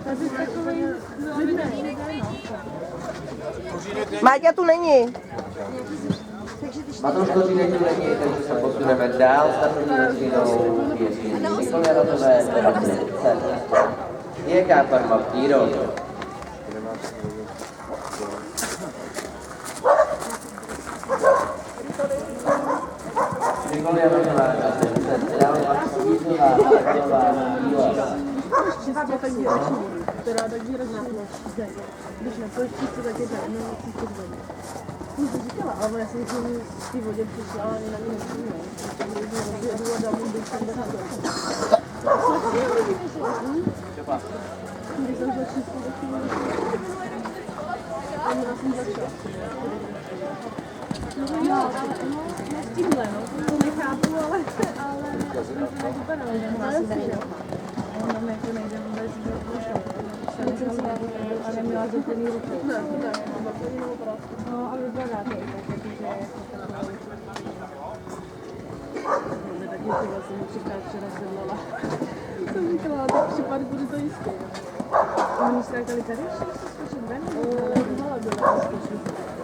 Tady takový lidé. Máťa tu není. Matouš Kořínek tu není, takže se posuneme dál. Startovní většinou je Nikoli Radové, Jaká farma v Týro. Nikoli Radové, dále pak Svízová, Radová, Která tak výrazně když nepoješ čistě, tak je to jedno jsem si říkala, ale já jsem v té vodě přišla, ale na ní nepřijme. Rozjedu a dám mu být tam dát. Když jsem šla čistě, tak já jsem začala. Jo, ale ne s tímhle, no. To nechápu, ale to vypadalo, že má si dát. On tam jako nejde vůbec do pošel. A neměla zaplný ruku. Ne, zaplný obrázku. No a vypadá to i tak, že je jako takový. Taky si vlastně třikrát včera sedlala. Jsem říkala, tak případ bude to jistě. Oni skákali tady, že se skočit ven? Byla skočit.